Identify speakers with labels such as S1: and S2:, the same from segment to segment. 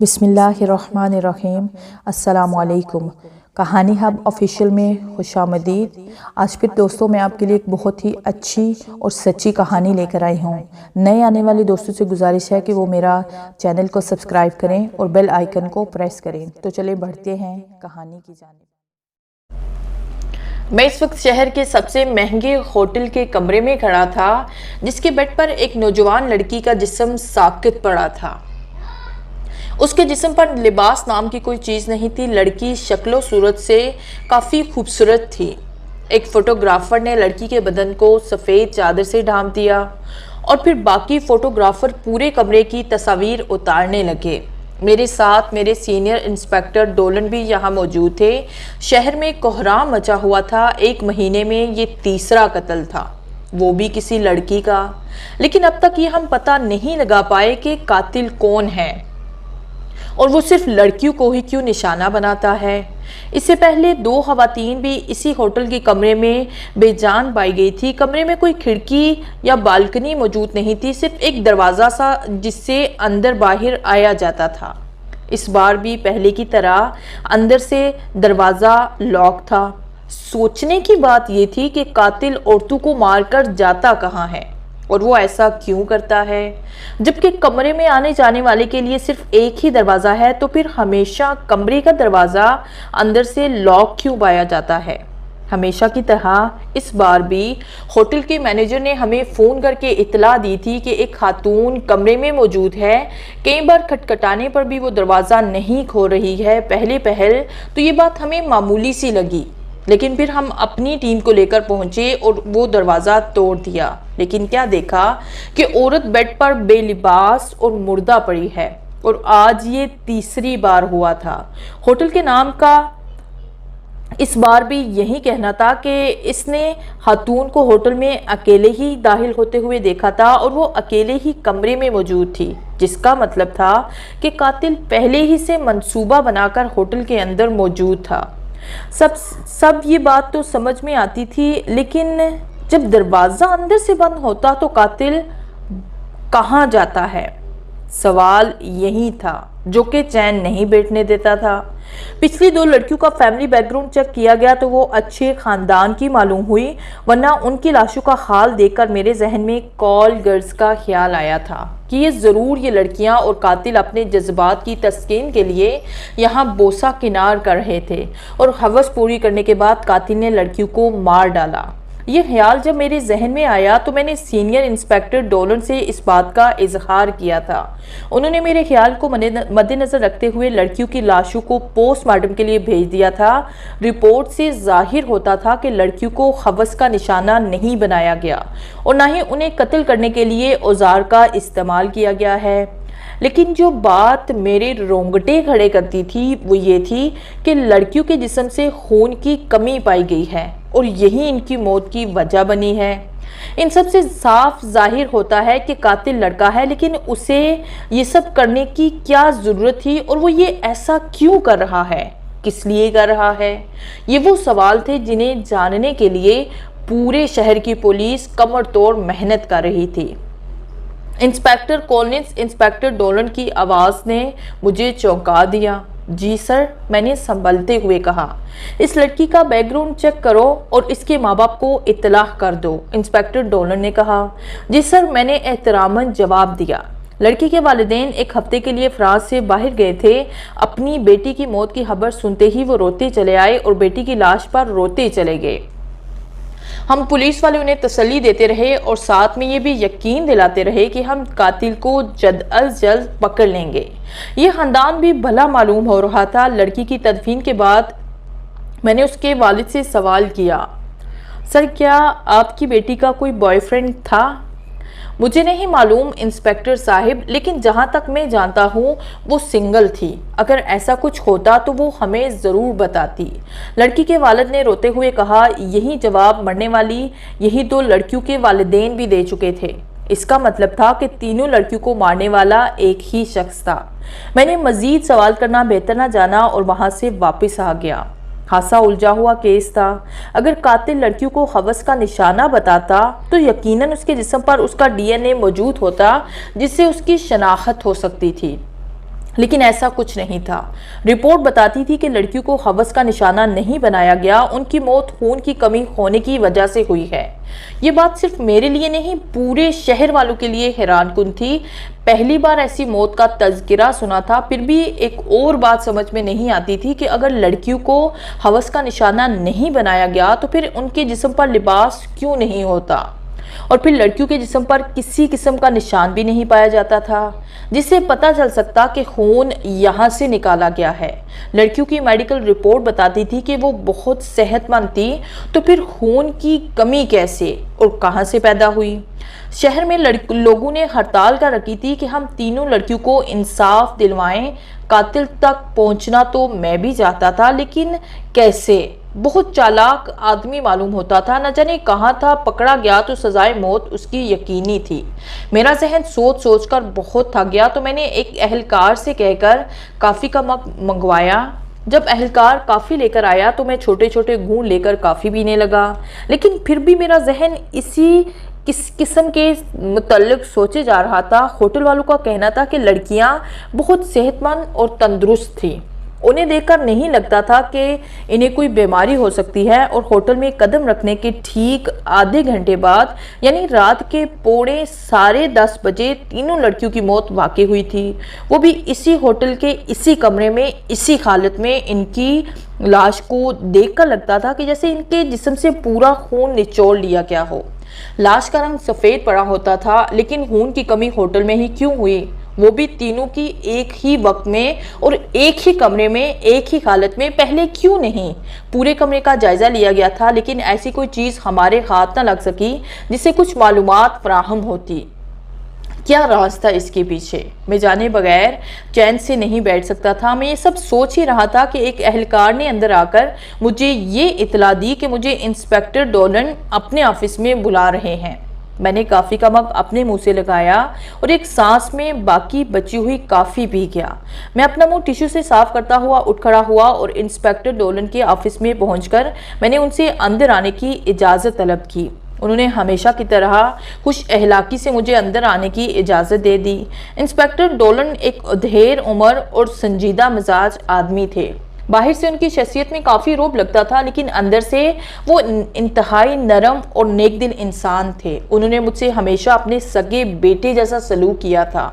S1: बिस्मिल्लाहिर्रहमानिर्रहीम। अस्सलामुअलैकुम। कहानी हब ऑफिशियल में खुशामदीद। आज फिर दोस्तों मैं आपके लिए एक बहुत ही अच्छी और सच्ची कहानी लेकर आई हूँ। नए आने वाले दोस्तों से गुजारिश है कि वो मेरा चैनल को सब्सक्राइब करें और बेल आइकन को प्रेस करें। तो चलिए बढ़ते हैं कहानी की जानिब।
S2: मैं इस वक्त शहर के सबसे महंगे होटल के कमरे में खड़ा था, जिसके बेड पर एक नौजवान लड़की का जिस्म साकित पड़ा था। उसके जिस्म पर लिबास नाम की कोई चीज़ नहीं थी। लड़की शक्लो सूरत से काफ़ी खूबसूरत थी। एक फोटोग्राफर ने लड़की के बदन को सफ़ेद चादर से ढांप दिया और फिर बाकी फोटोग्राफर पूरे कमरे की तस्वीर उतारने लगे। मेरे साथ मेरे सीनियर इंस्पेक्टर डोलन भी यहाँ मौजूद थे। शहर में कोहराम मचा हुआ था। एक महीने में ये तीसरा कत्ल था, वो भी किसी लड़की का। लेकिन अब तक ये हम पता नहीं लगा पाए कि कातिल कौन है और वो सिर्फ लड़कियों को ही क्यों निशाना बनाता है। इससे पहले 2 खवातीन भी इसी होटल के कमरे में बेजान पाई गई थी। कमरे में कोई खिड़की या बालकनी मौजूद नहीं थी, सिर्फ एक दरवाज़ा सा जिससे अंदर बाहर आया जाता था। इस बार भी पहले की तरह अंदर से दरवाज़ा लॉक था। सोचने की बात ये थी कि कातिल औरतों को मारकर जाता कहाँ है और वो ऐसा क्यों करता है। जबकि कमरे में आने जाने वाले के लिए सिर्फ एक ही दरवाज़ा है, तो फिर हमेशा कमरे का दरवाज़ा अंदर से लॉक क्यों पाया जाता है। हमेशा की तरह इस बार भी होटल के मैनेजर ने हमें फ़ोन करके इतला दी थी कि एक खातून कमरे में मौजूद है। कई बार खटखटाने पर भी वो दरवाज़ा नहीं खोल रही है। पहले तो ये बात हमें मामूली सी लगी, लेकिन फिर हम अपनी टीम को लेकर पहुंचे और वो दरवाज़ा तोड़ दिया। लेकिन क्या देखा कि औरत बेड पर बेलिबास और मुर्दा पड़ी है। और आज ये तीसरी बार हुआ था। होटल के नाम का इस बार भी यही कहना था कि इसने खातून को होटल में अकेले ही दाखिल होते हुए देखा था और वो अकेले ही कमरे में मौजूद थी, जिसका मतलब था कि कातिल पहले ही से मंसूबा बनाकर होटल के अंदर मौजूद था। सब ये बात तो समझ में आती थी, लेकिन जब दरवाज़ा अंदर से बंद होता तो कातिल कहाँ जाता है, सवाल यही था जो कि चैन नहीं बैठने देता था। पिछली 2 लड़कियों का फैमिली बैकग्राउंड चेक किया गया तो वो अच्छे ख़ानदान की मालूम हुई, वरना उनकी लाशों का हाल देखकर मेरे जहन में कॉल गर्ल्स का ख्याल आया था कि ये ज़रूर ये लड़कियां और कातिल अपने जज्बात की तस्कीन के लिए यहाँ बोसा किनार कर रहे थे और हवस पूरी करने के बाद कातिल ने लड़कियों को मार डाला। ये ख्याल जब मेरे जहन में आया तो मैंने सीनियर इंस्पेक्टर डोलन से इस बात का इजहार किया था। उन्होंने मेरे ख्याल को मद्देनज़र रखते हुए लड़कियों की लाशों को पोस्टमार्टम के लिए भेज दिया था। रिपोर्ट से जाहिर होता था कि लड़कियों को हवस का निशाना नहीं बनाया गया और ना ही उन्हें कत्ल करने के लिए औजार का इस्तेमाल किया गया है। लेकिन जो बात मेरे रोंगटे खड़े करती थी वो ये थी कि लड़कियों के जिस्म से खून की कमी पाई गई है और यही इनकी मौत की वजह बनी है। इन सब से साफ जाहिर होता है कि कातिल लड़का है, लेकिन उसे ये सब करने की क्या ज़रूरत थी और वो ये ऐसा क्यों कर रहा है, किस लिए कर रहा है। ये वो सवाल थे जिन्हें जानने के लिए पूरे शहर की पुलिस कमर तोड़ मेहनत कर रही थी। इंस्पेक्टर कॉलिंस, इंस्पेक्टर डोलन की आवाज़ ने मुझे चौंका दिया। जी सर, मैंने संभलते हुए कहा। इस लड़की का बैकग्राउंड चेक करो और इसके माँ बाप को इत्तलाह कर दो, इंस्पेक्टर डोलन ने कहा। जी सर, मैंने एहतरामन जवाब दिया। लड़की के वालिदैन एक हफ्ते के लिए फ्रांस से बाहर गए थे। अपनी बेटी की मौत की खबर सुनते ही वो रोते चले आए और बेटी की लाश पर रोते चले गए। हम पुलिस वाले उन्हें तसल्ली देते रहे और साथ में ये भी यकीन दिलाते रहे कि हम कातिल को जल्द अज जल्द पकड़ लेंगे। ये ख़ानदान भी भला मालूम हो रहा था। लड़की की तदफीन के बाद मैंने उसके वालिद से सवाल किया, सर क्या आपकी बेटी का कोई बॉयफ्रेंड था? मुझे नहीं मालूम इंस्पेक्टर साहिब, लेकिन जहाँ तक मैं जानता हूँ वो सिंगल थी। अगर ऐसा कुछ होता तो वो हमें ज़रूर बताती, लड़की के वालिद ने रोते हुए कहा। यही जवाब मरने वाली यही 2 लड़कियों के वालिदैन भी दे चुके थे। इसका मतलब था कि तीनों लड़कियों को मारने वाला एक ही शख्स था। मैंने मज़ीद सवाल करना बेहतर ना जाना और वहाँ से वापस आ गया। खासा उलझा हुआ केस था। अगर कातिल लड़कियों को हवस का निशाना बताता तो यकीनन उसके जिस्म पर उसका डीएनए मौजूद होता, जिससे उसकी शनाख्त हो सकती थी। लेकिन ऐसा कुछ नहीं था। रिपोर्ट बताती थी कि लड़कियों को हवस का निशाना नहीं बनाया गया, उनकी मौत खून की कमी होने की वजह से हुई है। ये बात सिर्फ मेरे लिए नहीं, पूरे शहर वालों के लिए हैरानकुन थी। पहली बार ऐसी मौत का तज़किरा सुना था। फिर भी एक और बात समझ में नहीं आती थी कि अगर लड़कियों को हवस का निशाना नहीं बनाया गया तो फिर उनके जिस्म पर लिबास क्यों नहीं होता, और फिर लड़कियों के जिस्म पर किसी किस्म का निशान भी नहीं पाया जाता था जिससे पता चल सकता कि खून यहाँ से निकाला गया है। लड़कियों की मेडिकल रिपोर्ट बताती थी कि वो बहुत सेहतमंद थी, तो फिर खून की कमी कैसे और कहाँ से पैदा हुई। शहर में लोगों ने हड़ताल कर रखी थी कि हम तीनों लड़कियों को इंसाफ दिलवाएं। कातिल तक पहुंचना तो मैं भी चाहता था, लेकिन कैसे? बहुत चालाक आदमी मालूम होता था, न जाने कहाँ था। पकड़ा गया तो सजाए मौत उसकी यकीनी थी। मेरा जहन सोच सोच कर बहुत थक गया, तो मैंने एक अहलकार से कहकर काफ़ी का मग मंगवाया। जब अहलकार काफ़ी लेकर आया तो मैं छोटे छोटे घूंट लेकर काफ़ी पीने लगा, लेकिन फिर भी मेरा जहन इसी किस किस्म के मुतल्लिक सोचे जा रहा था। होटल वालों का कहना था कि लड़कियां बहुत सेहतमंद और तंदुरुस्त थी, उन्हें देखकर नहीं लगता था कि इन्हें कोई बीमारी हो सकती है। और होटल में कदम रखने के ठीक आधे घंटे बाद, यानी रात के 10:45 बजे, तीनों लड़कियों की मौत वाकई हुई थी। वो भी इसी होटल के इसी कमरे में, इसी हालत में। इनकी लाश को देखकर लगता था कि जैसे इनके जिस्म से पूरा खून निचोड़ लिया गया हो। लाश का रंग सफ़ेद पड़ा होता था, लेकिन खून की कमी होटल में ही क्यों हुई, वो भी तीनों की एक ही वक्त में और एक ही कमरे में, एक ही हालत में? पहले क्यों नहीं पूरे कमरे का जायजा लिया गया था, लेकिन ऐसी कोई चीज़ हमारे हाथ न लग सकी जिससे कुछ मालूमात फराहम होती? क्या राज था इसके पीछे, मैं जाने बगैर चैन से नहीं बैठ सकता था। मैं ये सब सोच ही रहा था कि एक अहलकार ने अंदर आकर मुझे ये इतला दी कि मुझे इंस्पेक्टर डोलन अपने ऑफिस में बुला रहे हैं। मैंने काफ़ी का मग अपने मुंह से लगाया और एक सांस में बाकी बची हुई काफ़ी पी गया। मैं अपना मुंह टिश्यू से साफ करता हुआ उठ खड़ा हुआ और इंस्पेक्टर डोलन के ऑफिस में पहुंचकर मैंने उनसे अंदर आने की इजाज़त तलब की। उन्होंने हमेशा की तरह खुश अहलाकी से मुझे अंदर आने की इजाज़त दे दी। इंस्पेक्टर डोलन एक अधेड़ उम्र और संजीदा मिजाज आदमी थे। बाहर से उनकी शख्सियत में काफ़ी रौब लगता था, लेकिन अंदर से वो इंतहाई नरम और नेक दिल इंसान थे। उन्होंने मुझसे हमेशा अपने सगे बेटे जैसा सलूक किया था।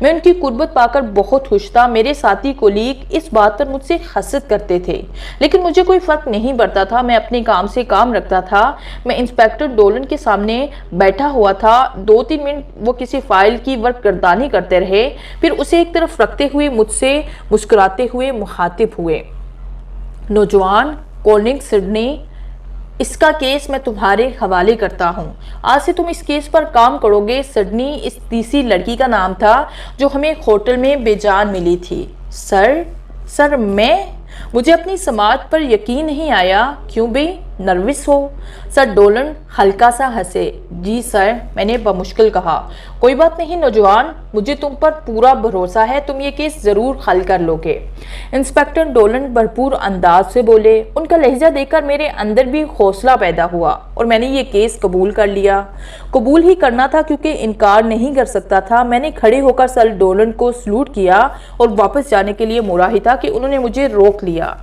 S2: मैं उनकी कुर्बत पाकर बहुत खुश था। मेरे साथी कोलीग इस बात पर मुझसे हसद करते थे, लेकिन मुझे कोई फ़र्क नहीं पड़ता था। मैं अपने काम से काम रखता था। मैं इंस्पेक्टर डोलन के सामने बैठा हुआ था। 2-3 मिनट वो किसी फाइल की वर्कगर्दानी करते रहे, फिर उसे एक तरफ रखते हुए मुझसे मुस्कुराते हुए मुखातिब हुए। नौजवान कोलिंग सिडनी, इसका केस मैं तुम्हारे हवाले करता हूँ। आज से तुम इस केस पर काम करोगे। सिडनी इस तीसरी लड़की का नाम था जो हमें होटल में बेजान मिली थी। सर मुझे अपनी समाज पर यकीन नहीं आया। क्यों बे, नर्वस हो? सर डोलन हल्का सा हंसे। जी सर, मैंने बमुश्किल कहा। कोई बात नहीं नौजवान, मुझे तुम पर पूरा भरोसा है, तुम ये केस ज़रूर हल कर लोगे। इंस्पेक्टर डोलन भरपूर अंदाज से बोले। उनका लहजा देखकर मेरे अंदर भी हौसला पैदा हुआ और मैंने ये केस कबूल कर लिया। कबूल ही करना था क्योंकि इनकार नहीं कर सकता था। मैंने खड़े होकर सर डोलन को सलूट किया और वापस जाने के लिए मुड़ा ही था कि उन्होंने मुझे रोक लिया।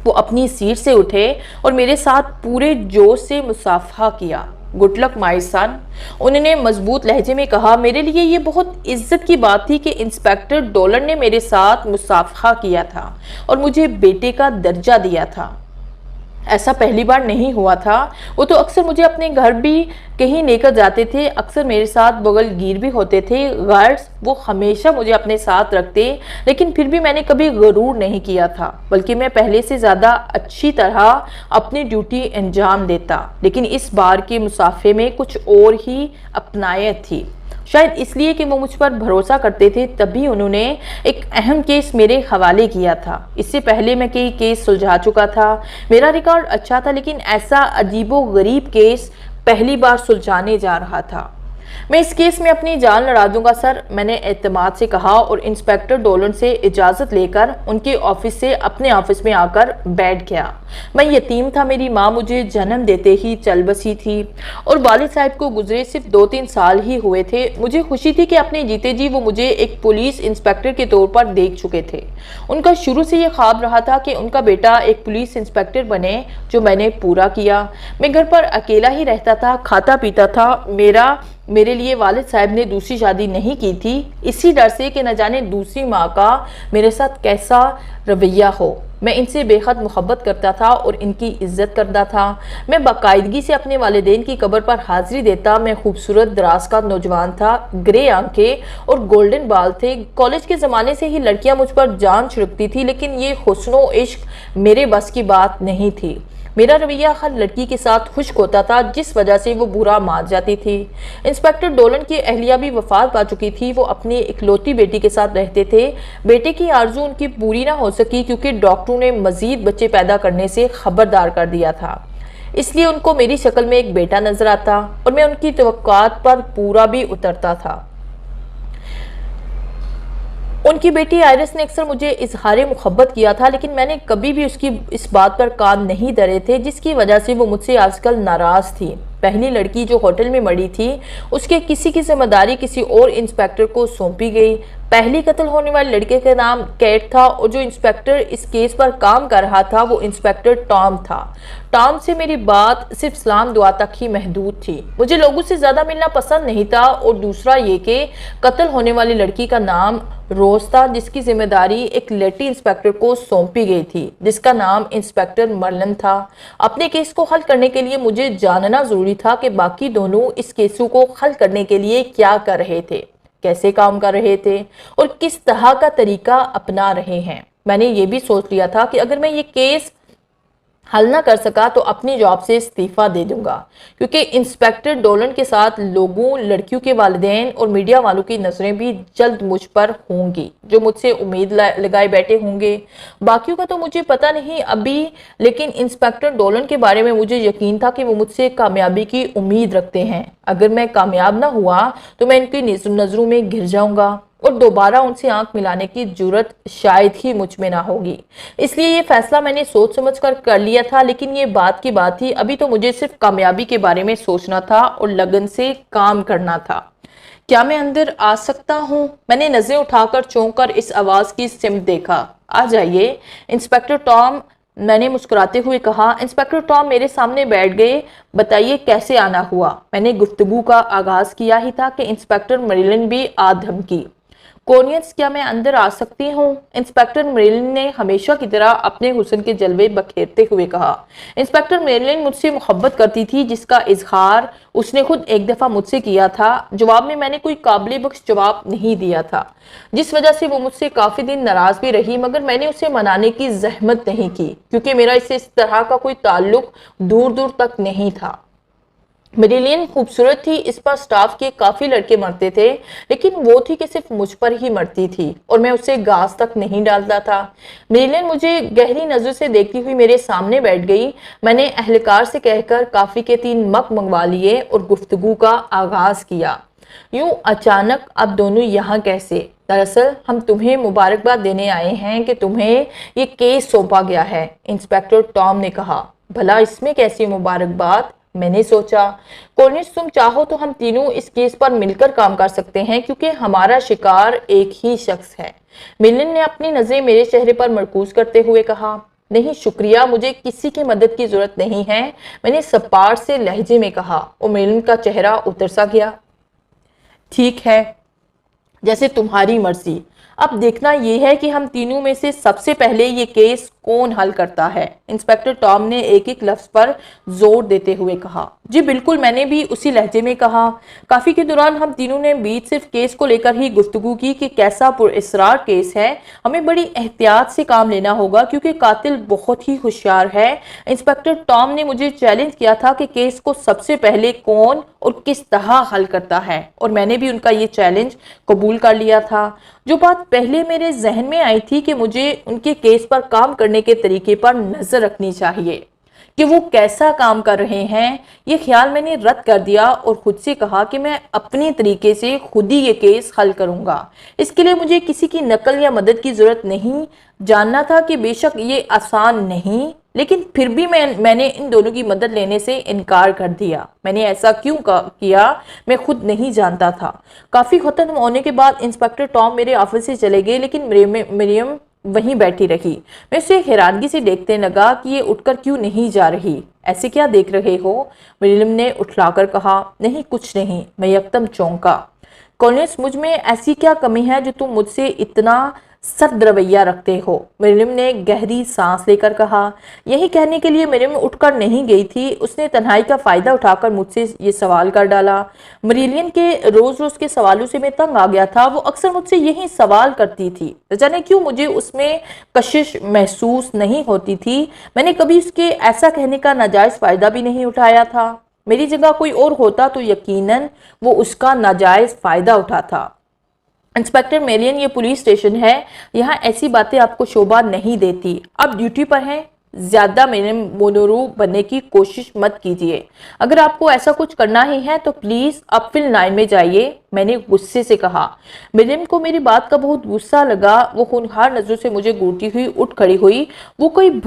S2: वो अपनी सीट से उठे और मेरे साथ पूरे जोश से मुसाफहा किया। गुड लक माय सन, उन्होंने मजबूत लहजे में कहा। मेरे लिए ये बहुत इज्जत की बात थी कि इंस्पेक्टर डोलन ने मेरे साथ मुसाफहा किया था और मुझे बेटे का दर्जा दिया था। ऐसा पहली बार नहीं हुआ था। वो तो अक्सर मुझे अपने घर भी कहीं लेकर जाते थे, अक्सर मेरे साथ बगलगीर भी होते थे। गार्ड्स वो हमेशा मुझे अपने साथ रखते, लेकिन फिर भी मैंने कभी गरूर नहीं किया था, बल्कि मैं पहले से ज़्यादा अच्छी तरह अपनी ड्यूटी अंजाम देता। लेकिन इस बार के मुसाफे में कुछ और ही अपनायत थी। शायद इसलिए कि वो मुझ पर भरोसा करते थे, तभी उन्होंने एक अहम केस मेरे हवाले किया था। इससे पहले मैं कई केस सुलझा चुका था। मेरा रिकॉर्ड अच्छा था, लेकिन ऐसा अजीबो गरीब केस पहली बार सुलझाने जा रहा था। मैं इस केस में अपनी जान लड़ा दूंगा सर, मैंने एतमाद से कहा और इंस्पेक्टर डोलन से इजाजत लेकर उनके ऑफिस से अपने ऑफिस में आकर बैठ गया। मैं यतीम था, मेरी माँ मुझे जन्म देते ही चल बसी थी और वालिद साहब को गुजरे सिर्फ 2-3 साल ही हुए थे। मुझे खुशी थी कि अपने जीते जी वो मुझे एक पुलिस इंस्पेक्टर के तौर पर देख चुके थे। उनका शुरू से ये ख्वाब रहा था कि उनका बेटा एक पुलिस इंस्पेक्टर बने, जो मैंने पूरा किया। मैं घर पर अकेला ही रहता था, खाता पीता था। मेरे लिए वालिद साहब ने दूसरी शादी नहीं की थी, इसी डर से कि न जाने दूसरी माँ का मेरे साथ कैसा रवैया हो। मैं इनसे बेहद मोहब्बत करता था और इनकी इज्जत करता था। मैं बाकायदगी से अपने वालिदैन की कब्र पर हाजिरी देता। मैं खूबसूरत दराज़ नौजवान था, ग्रे आंखें और गोल्डन बाल थे। कॉलेज के ज़माने से ही लड़कियां मुझ पर जान छिड़कती थी, लेकिन ये हुस्न इश्क मेरे बस की बात नहीं थी। मेरा रवैया हर लड़की के साथ खुश्क होता था, जिस वजह से वो बुरा मान जाती थी। इंस्पेक्टर डोलन की अहलिया भी वफात पा चुकी थी। वो अपनी इकलौती बेटी के साथ रहते थे। बेटे की आरजू उनकी पूरी ना हो सकी क्योंकि डॉक्टरों ने मजीद बच्चे पैदा करने से खबरदार कर दिया था। इसलिए उनको मेरी शक्ल में एक बेटा नजर आता और मैं उनकी तवक्कुआत पर पूरा भी उतरता था। उनकी बेटी आयरिस ने अक्सर मुझे इजहार मोहब्बत किया था, लेकिन मैंने कभी भी उसकी इस बात पर कान नहीं धरे थे, जिसकी वजह से वो मुझसे आजकल नाराज थी। पहली लड़की जो होटल में मरी थी, उसके किसी की जिम्मेदारी किसी और इंस्पेक्टर को सौंपी गई। पहली कत्ल होने वाले लड़के का नाम कैट था और जो इंस्पेक्टर इस केस पर काम कर रहा था वो इंस्पेक्टर टॉम था। टॉम से मेरी बात सिर्फ सलाम दुआ तक ही महदूद थी। मुझे लोगों से ज्यादा मिलना पसंद नहीं था। और दूसरा ये कि कत्ल होने वाली लड़की का नाम रोज था, जिसकी जिम्मेदारी एक लेडी इंस्पेक्टर को सौंपी गई थी, जिसका नाम इंस्पेक्टर मर्लन था। अपने केस को हल करने के लिए मुझे जानना जरूरी था कि बाकी दोनों इस केसों को हल करने के लिए क्या कर रहे थे, कैसे काम कर रहे थे और किस तरह का तरीका अपना रहे हैं। मैंने ये भी सोच लिया था कि अगर मैं ये केस हल ना कर सका तो अपनी जॉब से इस्तीफा दे दूंगा, क्योंकि इंस्पेक्टर डोलन के साथ लोगों, लड़कियों के वालिदैन और मीडिया वालों की नजरें भी जल्द मुझ पर होंगी, जो मुझसे उम्मीद लगाए बैठे होंगे। बाकियों का तो मुझे पता नहीं अभी, लेकिन इंस्पेक्टर डोलन के बारे में मुझे यकीन था कि वो मुझसे कामयाबी की उम्मीद रखते हैं। अगर मैं कामयाब ना हुआ तो मैं इनकी नजरों में घिर जाऊंगा और दोबारा उनसे आंख मिलाने की जुर्रत शायद ही मुझ में ना होगी। इसलिए ये फैसला मैंने सोच समझ कर लिया था, लेकिन ये बात की बात थी। अभी तो मुझे सिर्फ कामयाबी के बारे में सोचना था और लगन से काम करना था। क्या मैं अंदर आ सकता हूँ? मैंने नजरें उठाकर चौंक कर इस आवाज की सिमत देखा। आ जाइए इंस्पेक्टर टॉम, मैंने मुस्कुराते हुए कहा। इंस्पेक्टर टॉम मेरे सामने बैठ गए। बताइए कैसे आना हुआ? मैंने गुफ्तगू का आगाज किया ही था कि इंस्पेक्टर मरिलन भी आ धमकी। कोनियस, क्या मैं अंदर आ सकती हूँ? इंस्पेक्टर मरिलन ने हमेशा की तरह अपने हुस्न के जलवे बखेरते हुए कहा। इंस्पेक्टर मरिलन मुझसे मोहब्बत करती थी, जिसका इजहार उसने खुद एक दफा मुझसे किया था। जवाब में मैंने कोई काबिल बख्श जवाब नहीं दिया था, जिस वजह से वो मुझसे काफी दिन नाराज भी रही, मगर मैंने उसे मनाने की जहमत नहीं की, क्योंकि मेरा इससे इस तरह का कोई ताल्लुक दूर दूर तक नहीं था। मेरिलियन खूबसूरत थी, इस पर स्टाफ के काफी लड़के मरते थे, लेकिन वो थी कि सिर्फ मुझ पर ही मरती थी और मैं उसे घास तक नहीं डालता था। मेरिलियन मुझे गहरी नजर से देखती हुई मेरे सामने बैठ गई। मैंने अहलकार से कहकर काफी के 3 मग मंगवा लिए और गुफ्तगू का आगाज किया। यूं अचानक अब दोनों यहाँ कैसे? दरअसल हम तुम्हें मुबारकबाद देने आए हैं कि तुम्हें ये केस सौंपा गया है, इंस्पेक्टर टॉम ने कहा। भला इसमें कैसी मुबारकबाद? मैंने सोचा। कोनिस, तुम चाहो तो हम तीनों इस केस पर मिलकर काम कर सकते हैं, क्योंकि हमारा शिकार एक ही शख्स है। मिलन ने अपनी नजरें मेरे चेहरे पर मरकूज करते हुए कहा। नहीं शुक्रिया, मुझे किसी की मदद की जरूरत नहीं है, मैंने सपाट से लहजे में कहा और मिलन का चेहरा उतर सा गया। ठीक है, जैसे तुम्हारी मर्जी। अब देखना यह है कि हम तीनों में से सबसे पहले ये केस कौन हल करता है, इंस्पेक्टर टॉम ने एक एक लफ्ज पर जोर देते हुए कहा। जी बिल्कुल, मैंने भी उसी लहजे में कहा। काफी के दौरान हम तीनों ने बीच सिर्फ केस को लेकर ही गुफ्तगू की कि कैसा पुरअसरार केस है, हमें बड़ी एहतियात से काम लेना होगा क्योंकि कातिल बहुत ही होशियार है। इंस्पेक्टर टॉम ने मुझे चैलेंज किया था कि केस को सबसे पहले कौन और किस तरह हल करता है, और मैंने भी उनका ये चैलेंज कबूल कर लिया था। जो बात पहले मेरे जहन में आई थी कि मुझे उनके केस पर काम करने के तरीके पर नजर रखनी चाहिए, कि वो कैसा काम कर रहे हैं। ये ख्याल मैंने रद्द कर दिया और खुद से कहा कि मैं अपने तरीके से खुद ही ये केस हल करूंगा। इसके लिए मुझे किसी की नकल या मदद की जरूरत नहीं। जानना था कि बेशक ये आसान नहीं, लेकिन फिर भी मैंने इन दोनों की मदद लेने से इनकार कर दिया। मैंने ऐसा क्यों किया मैं खुद नहीं जानता था। काफ़ी खत्म होने के बाद इंस्पेक्टर टॉम मेरे ऑफिस से चले गए, लेकिन मरियम वहीं बैठी रही। मैं उसे हैरानगी से देखने लगा कि ये उठकर क्यों नहीं जा रही। ऐसे क्या देख रहे हो? मरियम ने उठलाकर कहा। नहीं, कुछ नहीं। मैं एकदम चौंका। कॉलिंस, मुझ में ऐसी क्या कमी है जो तुम मुझसे इतना सख्त रवैया रखते हो? मरियम ने गहरी सांस लेकर कहा। यही कहने के लिए मरियम उठकर नहीं गई थी। उसने तन्हाई का फायदा उठाकर मुझसे ये सवाल कर डाला। मरियम के रोज रोज के सवालों से मैं तंग आ गया था। वो अक्सर मुझसे यही सवाल करती थी। जाने क्यों मुझे उसमें कशिश महसूस नहीं होती थी। मैंने कभी उसके ऐसा कहने का नाजायज फायदा भी नहीं उठाया था। मेरी जगह कोई और होता तो यकीनन वो उसका नाजायज फायदा उठाता। इंस्पेक्टर मेरियन, ये पुलिस स्टेशन है। यहाँ ऐसी बातें आपको शोभा नहीं देती। आप ड्यूटी पर हैं। ज्यादा मेरे मोनोरूप बनने की कोशिश मत कीजिए। अगर आपको ऐसा कुछ करना ही है तो प्लीज आप फिल लाइन में जाइए, मैंने गुस्से से कहा। मरियम को मेरी बात का बहुत गुस्सा लगा। वो खूनखार नजरों से मुझे घूरती हुई उठ खड़ी हुई। वो कोई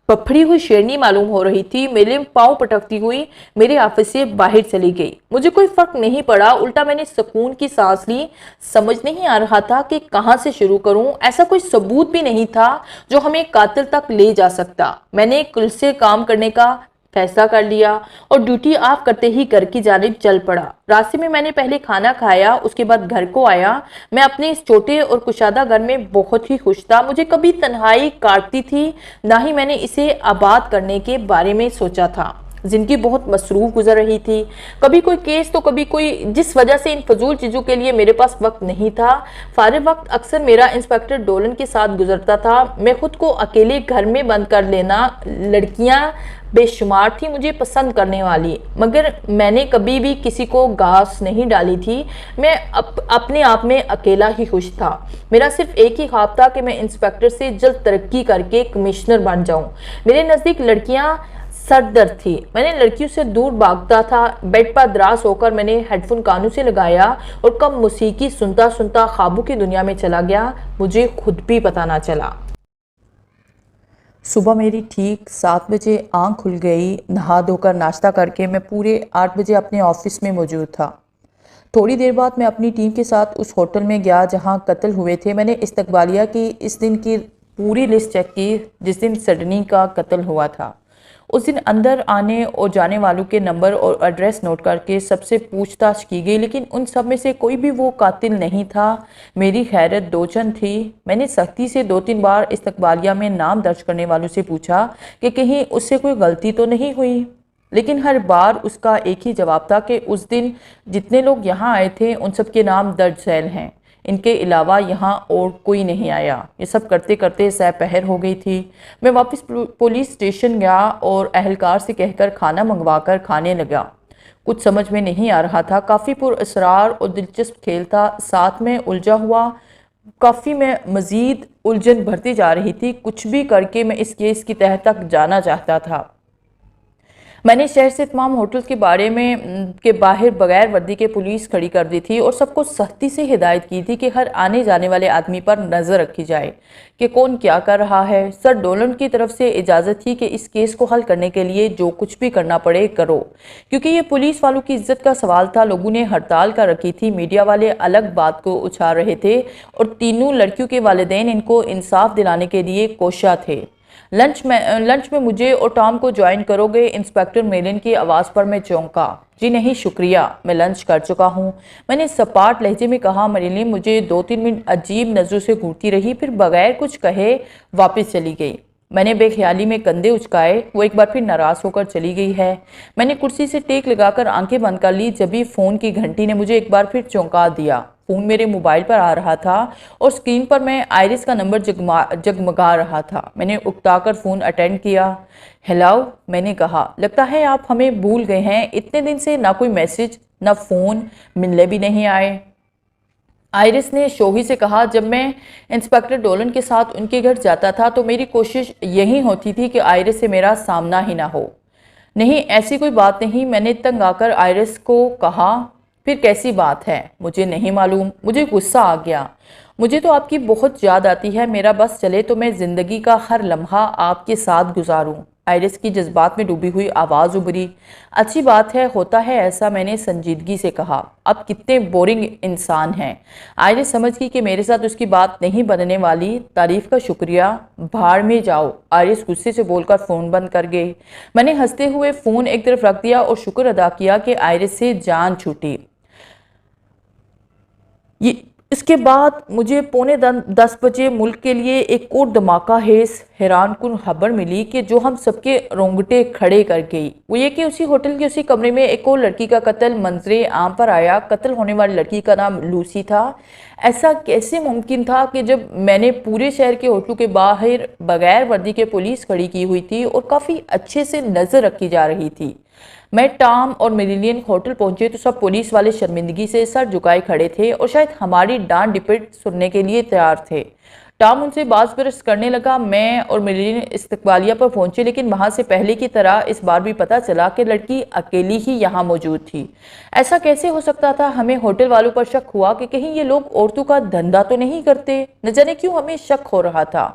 S2: पफड़ी हुई शेरनी मालूम हो रही थी। मरियम पांव पटकती हुई मेरे ऑफिस से बाहर चली गई। मुझे कोई फर्क नहीं पड़ा, उल्टा मैंने सुकून की सांस ली। समझ नहीं आ रहा था कि कहां से शुरू करूं। ऐसा कोई सबूत भी नहीं था जो हमें कातिल तक ले जा सकता। मैंने कुल से काम करने का फैसला कर लिया और ड्यूटी ऑफ करते ही घर की जानिब चल पड़ा। रास्ते में मैंने पहले खाना खाया, उसके बाद घर को आया। मैं अपने इस छोटे और कुशादा घर में बहुत ही खुश था। मुझे कभी तन्हाई काटती थी, ना ही मैंने इसे आबाद करने के बारे में सोचा था। जिंदगी बहुत मसरूफ गुजर रही थी। कभी कोई केस तो कभी कोई, जिस वजह से इन फजूल चीज़ों के लिए मेरे पास वक्त नहीं था। फारिग वक्त अक्सर मेरा इंस्पेक्टर डोलन के साथ गुजरता था। मैं खुद को अकेले घर में बंद कर लेना। लड़कियां बेशुमार थी मुझे पसंद करने वाली, मगर मैंने कभी भी किसी को घास नहीं डाली थी। मैं अपने आप में अकेला ही खुश था। मेरा सिर्फ एक ही ख्वाब था कि मैं इंस्पेक्टर से जल्द तरक्की करके कमिश्नर बन जाऊं। मेरे नज़दीक लड़कियां सरदर्द थी। मैंने लड़कियों से दूर भागता था। बेड पर दराज होकर मैंने हेडफोन कानों से लगाया और कब मौसीकी सुनता सुनता ख्वाबों की दुनिया में चला गया, मुझे खुद भी पता ना चला।
S1: सुबह मेरी ठीक 7 बजे आँख खुल गई। नहा धोकर नाश्ता करके मैं पूरे 8 बजे अपने ऑफिस में मौजूद था। थोड़ी देर बाद मैं अपनी टीम के साथ उस होटल में गया जहां कत्ल हुए थे। मैंने इस्तकबालिया की इस दिन की पूरी लिस्ट चेक की जिस दिन सडनी का कत्ल हुआ था। उस दिन अंदर आने और जाने वालों के नंबर और एड्रेस नोट करके सबसे पूछताछ की गई, लेकिन उन सब में से कोई भी वो कातिल नहीं था। मेरी खैरत दोचन थी। मैंने सख्ती से 2-3 बार इस्तकबालिया में नाम दर्ज करने वालों से पूछा कि कहीं उससे कोई गलती तो नहीं हुई, लेकिन हर बार उसका एक ही जवाब था कि उस दिन जितने लोग यहाँ आए थे उन सब के नाम दर्ज झैल हैं, इनके अलावा यहाँ और कोई नहीं आया। ये सब करते करते दोपहर हो गई थी। मैं वापस पुलिस स्टेशन गया और अहलकार से कहकर खाना मंगवाकर खाने लगा। कुछ समझ में नहीं आ रहा था। काफ़ी पुरअसरार और दिलचस्प खेल था। साथ में उलझा हुआ काफ़ी मैं मज़ीद उलझन भरती जा रही थी। कुछ भी करके मैं इस केस की तह तक जाना चाहता था। मैंने शहर से तमाम होटल्स के बारे में के बाहर बगैर वर्दी के पुलिस खड़ी कर दी थी और सबको सख्ती से हिदायत की थी कि हर आने जाने वाले आदमी पर नज़र रखी जाए कि कौन क्या कर रहा है। सर डोलन की तरफ से इजाज़त थी कि इस केस को हल करने के लिए जो कुछ भी करना पड़े करो, क्योंकि ये पुलिस वालों की इज्जत का सवाल था। लोगों ने हड़ताल कर रखी थी। मीडिया वाले अलग बात को उछाल रहे थे और तीनों लड़कियों के वालिदैन इनको इंसाफ दिलाने के लिए कोशा थे। लंच में मुझे और टॉम को ज्वाइन करोगे? इंस्पेक्टर मेलिन की आवाज़ पर मैं चौंका। जी नहीं शुक्रिया, मैं लंच कर चुका हूँ, मैंने सपाट लहजे में कहा। मरीलिन मुझे 2-3 मिनट अजीब नज़रों से घूरती रही, फिर बगैर कुछ कहे वापस चली गई। मैंने बेख्याली में कंधे उचकाए। वो एक बार फिर नाराज़ होकर चली गई है। मैंने कुर्सी से टेक लगाकर आंखें बंद कर ली। जब भी फ़ोन की घंटी ने मुझे एक बार फिर चौंका दिया। फ़ोन मेरे मोबाइल पर आ रहा था और स्क्रीन पर मैं आयरिस का नंबर जगमगा रहा था। मैंने उकताकर फ़ोन अटेंड किया। हेलो, मैंने कहा, लगता है आप हमें भूल गए हैं। इतने दिन से ना कोई मैसेज ना फ़ोन, मिलने भी नहीं आए।
S2: आयरिस ने शोही से कहा, जब मैं इंस्पेक्टर डोलन के साथ उनके घर जाता था तो मेरी कोशिश यही होती थी कि आयरिस से मेरा सामना ही ना हो। नहीं, ऐसी कोई बात नहीं, मैंने तंग आकर आयरिस को कहा। फिर कैसी बात है? मुझे नहीं मालूम। मुझे गुस्सा आ गया। मुझे तो आपकी बहुत याद आती है। मेरा बस चले तो मैं जिंदगी का हर लम्हा आपके साथ गुजारूं। आयरिस की जज्बात में डूबी हुई आवाज़ उभरी। अच्छी बात है, होता है ऐसा, मैंने संजीदगी से कहा। अब कितने बोरिंग इंसान हैं। आयरिस समझ गई कि मेरे साथ उसकी बात नहीं बनने वाली। तारीफ का शुक्रिया, भाड़ में जाओ। आयरिस गुस्से से बोलकर फ़ोन बंद कर गई। मैंने हंसते हुए फ़ोन एक तरफ रख दिया और शुक्र अदा किया कि आयरिस से जान छूटी। इसके बाद मुझे 9:45 बजे मुल्क के लिए एक और धमाका हैरानकुन खबर मिली कि जो हम सबके रोंगटे खड़े कर गई। वो ये कि उसी होटल के उसी कमरे में एक और लड़की का कत्ल मंजरे आम पर आया। कत्ल होने वाली लड़की का नाम लूसी था। ऐसा कैसे मुमकिन था कि जब मैंने पूरे शहर के होटलों के बाहर बगैर वर्दी के पुलिस खड़ी की हुई थी और काफ़ी अच्छे से नज़र रखी जा रही थी। मैं, टॉम और मेरिलियन होटल पहुंचे तो सब पुलिस वाले शर्मिंदगी से सर झुकाए खड़े थे और शायद हमारी डांट डिपेट सुनने के लिए तैयार थे। टॉम उनसे बात बरस करने लगा। मैं और मेरिलियन इस्तकबालिया पर पहुंचे, लेकिन वहां से पहले की तरह इस बार भी पता चला कि लड़की अकेली ही यहाँ मौजूद थी। ऐसा कैसे हो सकता था? हमें होटल वालों पर शक हुआ कि कहीं ये लोग औरतों का धंधा तो नहीं करते। न जाने क्यों हमें शक हो रहा था।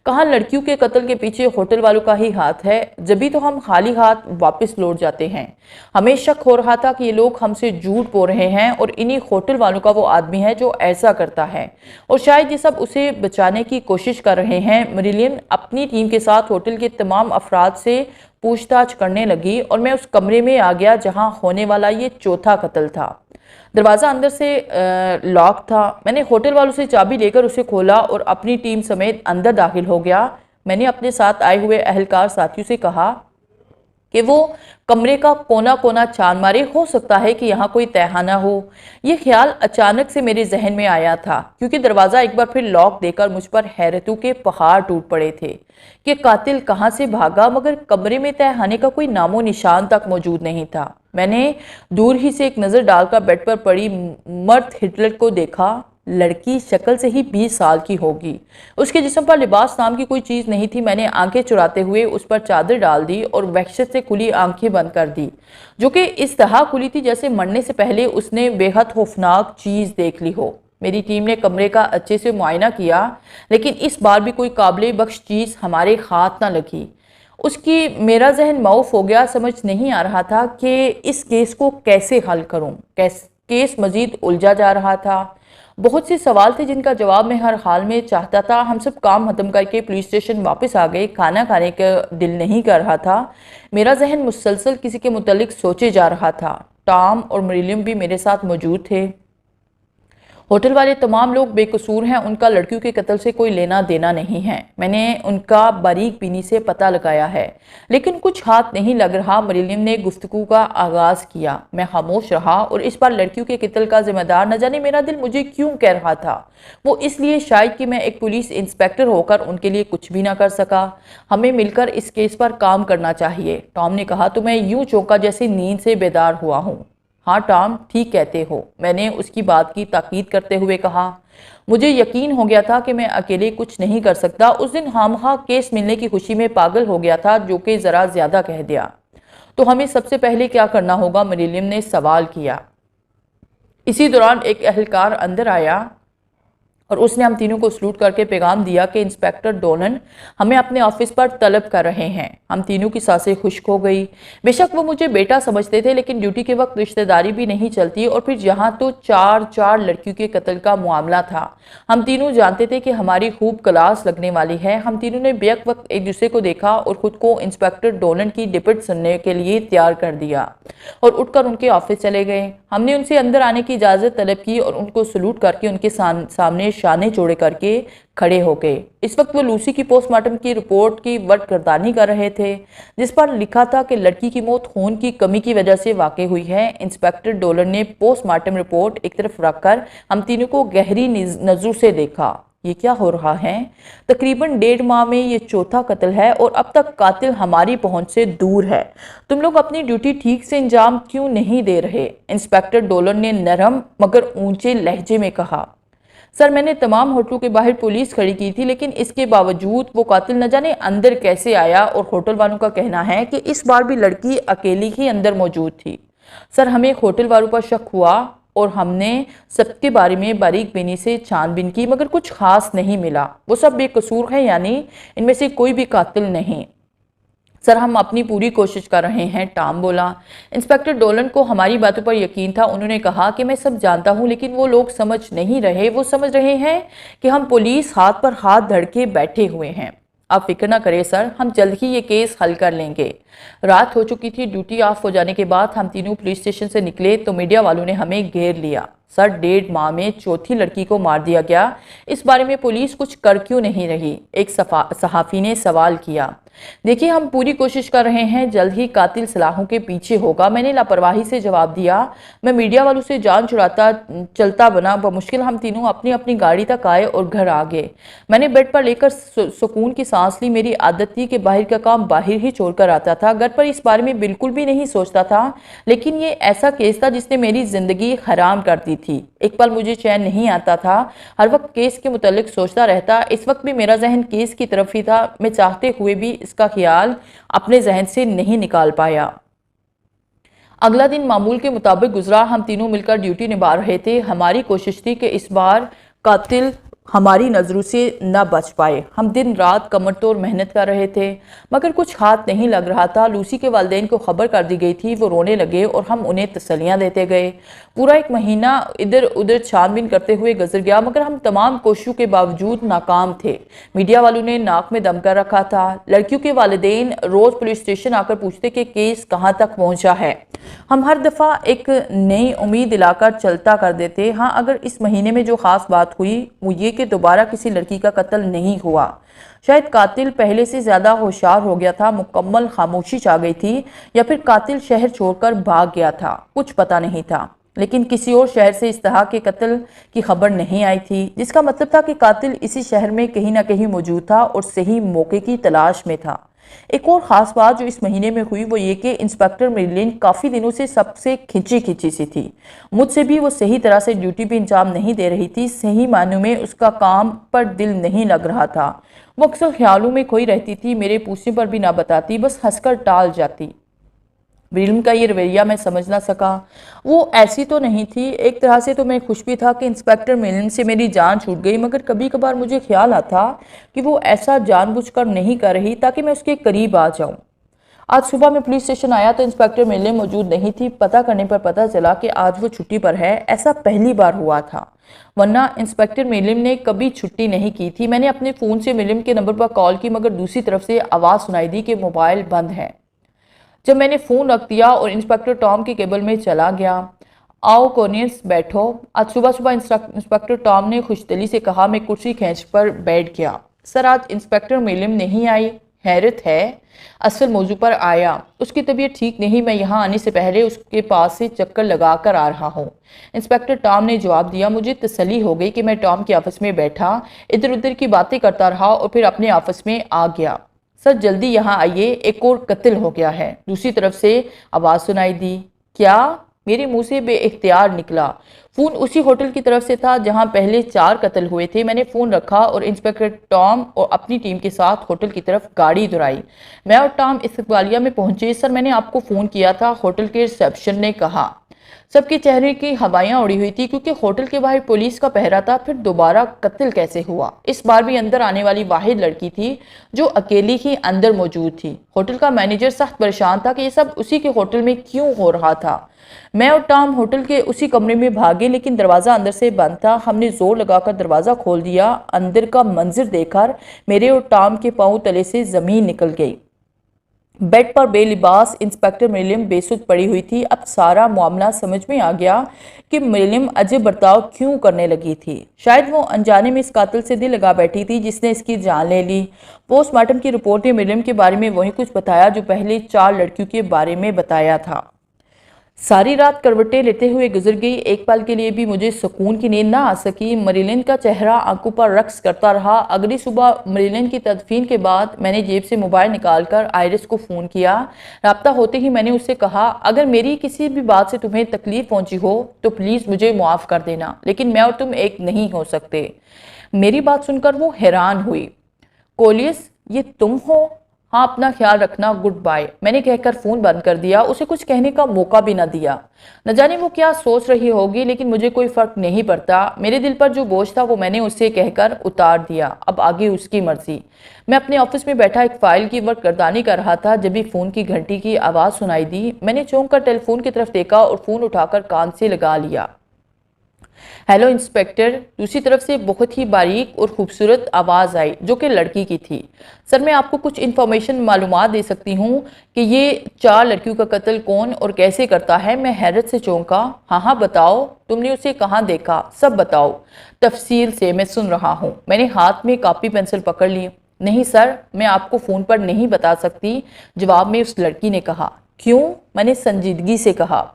S2: कहाँ लड़कियों के कत्ल के पीछे होटल वालों का ही हाथ है। जब भी तो हम खाली हाथ वापस लौट जाते हैं। हमें शक हो रहा था कि ये लोग हमसे झूठ बोल रहे हैं और इन्हीं होटल वालों का वो आदमी है जो ऐसा करता है और शायद ये सब उसे बचाने की कोशिश कर रहे हैं। मरिलियन अपनी टीम के साथ होटल के तमाम अफराद से पूछताछ करने लगी और मैं उस कमरे में आ गया जहां होने वाला ये चौथा कत्ल था। दरवाज़ा अंदर से लॉक था। मैंने होटल वालों से चाबी लेकर उसे खोला और अपनी टीम समेत अंदर दाखिल हो गया। मैंने अपने साथ आए हुए अहलकार साथियों से कहा कि वो कमरे का कोना कोना छान मारे, हो सकता है कि यहाँ कोई तहखाना हो। ये ख्याल अचानक से मेरे जहन में आया था क्योंकि दरवाज़ा एक बार फिर लॉक देकर मुझ पर हैरतों के पहाड़ टूट पड़े थे कि कातिल कहाँ से भागा, मगर कमरे में तहखाने का कोई नामो निशान तक मौजूद नहीं था। मैंने दूर ही से एक नज़र डालकर बेड पर पड़ी मर्द हिटलर को देखा। लड़की शक्ल से ही 20 साल की होगी। उसके जिस्म पर लिबास नाम की कोई चीज़ नहीं थी। मैंने आंखें चुराते हुए उस पर चादर डाल दी और वहशत से खुली आंखें बंद कर दी, जो कि इस तरह खुली थी जैसे मरने से पहले उसने बेहद खौफनाक चीज़ देख ली हो। मेरी टीम ने कमरे का अच्छे से मुआयना किया, लेकिन इस बार भी कोई काबिल बख्श चीज़ हमारे हाथ ना लगी। उसकी मेरा जहन मऊफ हो गया। समझ नहीं आ रहा था कि इस केस को कैसे हल करूं। केस मजीद उलझा जा रहा था। बहुत से सवाल थे जिनका जवाब मैं हर हाल में चाहता था। हम सब काम खत्म करके पुलिस स्टेशन वापस आ गए। खाना खाने का दिल नहीं कर रहा था। मेरा जहन मुसलसल किसी के मुतालिक सोचे जा रहा था। टॉम और मरियम भी मेरे साथ मौजूद थे। होटल वाले तमाम लोग बेकसूर हैं। उनका लड़कियों के कत्ल से कोई लेना देना नहीं है। मैंने उनका बारीक बीनी से पता लगाया है, लेकिन कुछ हाथ नहीं लग रहा। मरियम ने गुफ्तगू का आगाज़ किया। मैं खामोश रहा और इस बार लड़कियों के कत्ल का जिम्मेदार न जाने मेरा दिल मुझे क्यों कह रहा था। वो इसलिए शायद कि मैं एक पुलिस इंस्पेक्टर होकर उनके लिए कुछ भी ना कर सका। हमें मिलकर इस केस पर काम करना चाहिए, टॉम ने कहा। तो मैं यूं चौंका जैसे नींद से बेदार हुआ हूँ। हाँ टॉम, ठीक कहते हो, मैंने उसकी बात की ताकीद करते हुए कहा। मुझे यकीन हो गया था कि मैं अकेले कुछ नहीं कर सकता। उस दिन खामखा केस मिलने की खुशी में पागल हो गया था, जो कि ज़रा ज़्यादा कह दिया। तो हमें सबसे पहले क्या करना होगा? मरियम ने सवाल किया। इसी दौरान एक अहलकार अंदर आया और उसने हम तीनों को सलूट करके पैगाम दिया कि इंस्पेक्टर डोलन हमें अपने ऑफिस पर तलब कर रहे हैं। हम तीनों की सांसें खुश्क हो गई। बेशक वो मुझे बेटा समझते थे, लेकिन ड्यूटी के वक्त रिश्तेदारी भी नहीं चलती। और फिर यहाँ तो चार लड़कियों के कत्ल का मामला था। हम तीनों जानते थे कि हमारी खूब क्लास लगने वाली है। हम तीनों ने बेक वक्त एक दूसरे को देखा और खुद को इंस्पेक्टर डोलन की डिपेट सुनने के लिए तैयार कर दिया और उठकर उनके ऑफिस चले गए। हमने उनसे अंदर आने की इजाज़त तलब की और उनको सलूट करके उनके सामने शाने चौड़े करके खड़े हो गए। इस वक्त वो लूसी की पोस्टमार्टम की रिपोर्ट की वर्दकरदानी कर रहे थे, जिस पर लिखा था कि लड़की की मौत खून की कमी की वजह से वाक़ई हुई है। इंस्पेक्टर डोलन ने पोस्टमार्टम रिपोर्ट एक तरफ रखकर हम तीनों को गहरी नज़रों से देखा। ये क्या हो रहा है? तकरीबन 1.5 माह में ये चौथा कत्ल है और अब तक कातिल हमारी पहुंच से दूर है। तुम लोग अपनी ड्यूटी ठीक से अंजाम क्यों नहीं दे रहे? इंस्पेक्टर डोलन ने नरम मगर ऊंचे लहजे में कहा। सर मैंने तमाम होटलों के बाहर पुलिस खड़ी की थी, लेकिन इसके बावजूद वो कातिल न जाने अंदर कैसे आया। और होटल वालों का कहना है कि इस बार भी लड़की अकेली ही अंदर मौजूद थी। सर हमें होटल वालों पर शक हुआ और हमने सबके बारे में बारीक बीनी से छानबीन की, मगर कुछ खास नहीं मिला। वो सब बेकसूर हैं, यानी इनमें से कोई भी कातिल नहीं। सर हम अपनी पूरी कोशिश कर रहे हैं, टॉम बोला। इंस्पेक्टर डोलन को हमारी बातों पर यकीन था। उन्होंने कहा कि मैं सब जानता हूं, लेकिन वो लोग समझ नहीं रहे। वो समझ रहे हैं कि हम पुलिस हाथ पर हाथ धड़ के बैठे हुए हैं। आप फिक्र ना करें सर, हम जल्द ही ये केस हल कर लेंगे। रात हो चुकी थी। ड्यूटी ऑफ हो जाने के बाद हम तीनों पुलिस स्टेशन से निकले तो मीडिया वालों ने हमें घेर लिया। सर 1.5 माह में चौथी लड़की को मार दिया गया, इस बारे में पुलिस कुछ कर क्यों नहीं रही? एक सहाफ़ी ने सवाल किया। देखिए हम पूरी कोशिश कर रहे हैं, जल्द ही कातिल सलाखों के पीछे होगा। मैंने लापरवाही से जवाब दिया। मैं मीडिया वालों से जान छुड़ाता चलता बना। बमुश्किल हम तीनों अपनी अपनी गाड़ी तक आए और घर आ गए। मैंने बेड पर लेकर सुकून की सांस ली। मेरी आदत थी कि बाहर का काम बाहर ही छोड़कर आता था। घर पर इस बारे में बिल्कुल भी नहीं सोचता था, लेकिन ये ऐसा केस था जिसने मेरी जिंदगी हराम कर दी थी। एक पल मुझे चैन नहीं आता था, हर वक्त केस के मुतालिक सोचता रहता। इस वक्त भी मेरा जहन केस की तरफ ही था। मैं चाहते हुए भी इसका ख्याल अपने जहन से नहीं निकाल पाया। अगला दिन मामूल के मुताबिक गुजरा। हम तीनों मिलकर ड्यूटी निभा रहे थे। हमारी कोशिश थी कि इस बार कातिल हमारी नज़रों से न बच पाए। हम दिन रात कमर तोड़ मेहनत कर रहे थे, मगर कुछ हाथ नहीं लग रहा था। लूसी के वालिदैन को खबर कर दी गई थी। वो रोने लगे और हम उन्हें तसल्लियाँ देते गए। पूरा 1 महीना इधर उधर छानबीन करते हुए गुजर गया, मगर हम तमाम कोशिशों के बावजूद नाकाम थे। मीडिया वालों ने नाक में दम कर रखा था। लड़कियों के वालिदैन रोज़ पुलिस स्टेशन आकर पूछते कि केस कहाँ तक पहुँचा है। हम हर दफ़ा एक नई उम्मीद दिलाकर चलता कर देते। हाँ, अगर इस महीने में जो ख़ास बात हुई वो ये कि दोबारा किसी लड़की का कत्ल नहीं हुआ। शायद कातिल पहले से ज़्यादा होशियार हो गया था, मुकम्मल खामोशी छा गई थी, या फिर कातिल शहर छोड़कर भाग गया था। कुछ पता नहीं था, लेकिन किसी और शहर से इस तरह के कत्ल की खबर नहीं आई थी, जिसका मतलब था कि कातिल इसी शहर में कहीं ना कहीं मौजूद था और सही मौके की तलाश में था। एक और ख़ास बात जो इस महीने में हुई वो ये कि इंस्पेक्टर मेरिलिन काफ़ी दिनों से सबसे खिंची सी थी। मुझसे भी वो सही तरह से ड्यूटी भी अंजाम नहीं दे रही थी। सही मायनों में उसका काम पर दिल नहीं लग रहा था। वो अक्सर ख्यालों में खोई रहती थी। मेरे पूछने पर भी ना बताती, बस हंसकर टाल जाती। मेरिलिन का ये रवैया मैं समझ ना सका। वो ऐसी तो नहीं थी। एक तरह से तो मैं खुश भी था कि इंस्पेक्टर मेरिलिन से मेरी जान छूट गई, मगर कभी कभार मुझे ख्याल आता कि वो ऐसा जानबूझकर नहीं कर रही ताकि मैं उसके करीब आ जाऊं। आज सुबह मैं पुलिस स्टेशन आया तो इंस्पेक्टर मेरिलिन मौजूद नहीं थी। पता करने पर पता चला कि आज वो छुट्टी पर है। ऐसा पहली बार हुआ था, वरना इंस्पेक्टर मेरिलिन ने कभी छुट्टी नहीं की थी। मैंने अपने फ़ोन से मेरिलिन के नंबर पर कॉल की, मगर दूसरी तरफ से आवाज़ सुनाई दी कि मोबाइल बंद है। जब मैंने फ़ोन रख दिया और इंस्पेक्टर टॉम के केबल में चला गया। आओ कॉर्नियस बैठो। आज सुबह सुबह इंस्पेक्टर टॉम ने खुशदिली से कहा। मैं कुर्सी खींच पर बैठ गया। सर आज इंस्पेक्टर मेरिलिन नहीं आई? हैरत है, असल मौजू पर आया। उसकी तबीयत ठीक नहीं। मैं यहाँ आने से पहले उसके पास से चक्कर लगा कर आ रहा हूँ, इंस्पेक्टर टॉम ने जवाब दिया। मुझे तसल्ली हो गई कि मैं टॉम के ऑफिस में बैठा इधर उधर की बातें करता रहा और फिर अपने ऑफिस में आ गया। सर जल्दी यहाँ आइए, एक और कत्ल हो गया है। दूसरी तरफ से आवाज़ सुनाई दी। क्या? मेरे मुंह से बेइख्तियार निकला। फ़ोन उसी होटल की तरफ से था जहां पहले 4 कत्ल हुए थे। मैंने फ़ोन रखा और इंस्पेक्टर टॉम और अपनी टीम के साथ होटल की तरफ गाड़ी दौड़ाई। मैं और टॉम इस्तकबालिया में पहुंचे। सर मैंने आपको फ़ोन किया था, होटल के रिसेप्शन ने कहा। सबके चेहरे की हवाइयाँ उड़ी हुई थी क्योंकि होटल के बाहर पुलिस का पहरा था। फिर दोबारा कत्ल कैसे हुआ? इस बार भी अंदर आने वाली वाहिद लड़की थी जो अकेली ही अंदर मौजूद थी। होटल का मैनेजर सख्त परेशान था कि ये सब उसी के होटल में क्यों हो रहा था। मैं और टॉम होटल के उसी कमरे में भागे, लेकिन दरवाज़ा अंदर से बंद था। हमने जोर लगाकर दरवाज़ा खोल दिया। अंदर का मंजर देखकर मेरे और टॉम के पाँव तले से ज़मीन निकल गई। बेड पर बेलिबास इंस्पेक्टर मेरिलिन बेसुध पड़ी हुई थी। अब सारा मामला समझ में आ गया कि मेरिलिन अजब बर्ताव क्यों करने लगी थी। शायद वो अनजाने में इस कातिल से दिल लगा बैठी थी जिसने इसकी जान ले ली। पोस्टमार्टम की रिपोर्ट ने मेरिलिन के बारे में वही कुछ बताया जो पहले 4 लड़कियों के बारे में बताया था। सारी रात करवटें लेते हुए गुजर गई। एक पल के लिए भी मुझे सुकून की नींद ना आ सकी। मरीलिन का चेहरा आंखों पर रक्स करता रहा। अगली सुबह मरीलिन की तदफीन के बाद मैंने जेब से मोबाइल निकालकर आयरिस को फ़ोन किया। राब्ता होते ही मैंने उससे कहा, अगर मेरी किसी भी बात से तुम्हें तकलीफ पहुंची हो तो प्लीज़ मुझे मुआफ़ कर देना, लेकिन मैं और तुम एक नहीं हो सकते। मेरी बात सुनकर वो हैरान हुई। कोलियस, ये तुम हो? हाँ, अपना ख्याल रखना, गुड बाय। मैंने कहकर फ़ोन बंद कर दिया। उसे कुछ कहने का मौका भी ना दिया। न जाने वो क्या सोच रही होगी, लेकिन मुझे कोई फ़र्क नहीं पड़ता। मेरे दिल पर जो बोझ था वो मैंने उससे कहकर उतार दिया। अब आगे उसकी मर्जी। मैं अपने ऑफिस में बैठा एक फ़ाइल की वर्क गर्दानी कर रहा था, जब भी फ़ोन की घंटी की आवाज़ सुनाई दी। मैंने चौंक कर टेलीफोन की तरफ देखा और फ़ोन उठाकर कान से लगा लिया। Hello inspector. दूसरी तरफ से बहुत ही बारीक और खूबसूरत आवाज़ आई, जो कि लड़की की थी। सर, मैं आपको कुछ इन्फॉर्मेशन मालूमात दे सकती हूँ कि ये 4 लड़कियों का कत्ल कौन और कैसे करता है। मैं हैरत से चौंका। हाँ हाँ बताओ, तुमने उसे कहाँ देखा, सब बताओ तफसील से, मैं सुन रहा हूँ। मैंने हाथ में कापी पेंसिल पकड़ ली। नहीं सर, मैं आपको फ़ोन पर नहीं बता सकती, जवाब में उस लड़की ने कहा। क्यों? मैंने संजीदगी से कहा।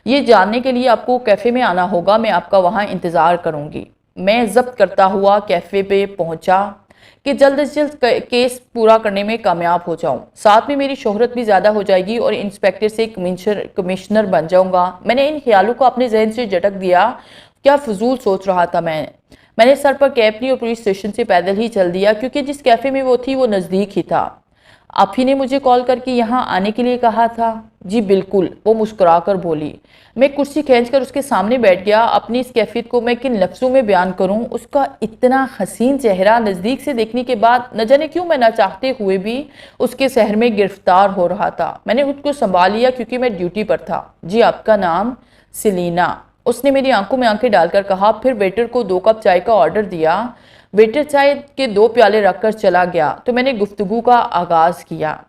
S2: ये जानने के लिए आपको कैफ़े में आना होगा, मैं आपका वहाँ इंतज़ार करूँगी। मैं ज़ब्त करता हुआ कैफ़े पे पहुँचा कि जल्द से जल्द केस पूरा करने में कामयाब हो जाऊँ। साथ में मेरी शोहरत भी ज़्यादा हो जाएगी और इंस्पेक्टर से कमिश्नर बन जाऊँगा। मैंने इन ख्यालों को अपने जहन से झटक दिया। क्या फजूल सोच रहा था मैंने सर पर कैप ली और पुलिस स्टेशन से पैदल ही चल दिया, क्योंकि जिस कैफ़े में वो थी वो नज़दीक ही था। आप ही ने मुझे कॉल करके यहाँ आने के लिए कहा था? जी बिल्कुल, वो मुस्कुराकर बोली। मैं कुर्सी खींचकर उसके सामने बैठ गया। अपनी इस कैफियत को मैं किन लफ्ज़ों में बयान करूं? उसका इतना हसीन चेहरा नज़दीक से देखने के बाद न जाने क्यों मैं ना चाहते हुए भी उसके शहर में गिरफ्तार हो रहा था। मैंने खुद को संभाल लिया क्योंकि मैं ड्यूटी पर था। जी आपका नाम? सेलिना, उसने मेरी आंखों में आंखें डालकर कहा। फिर वेटर को 2 कप चाय का ऑर्डर दिया। वेटर चाय के 2 प्याले रखकर चला गया तो मैंने गुफ्तगू का आगाज़ किया।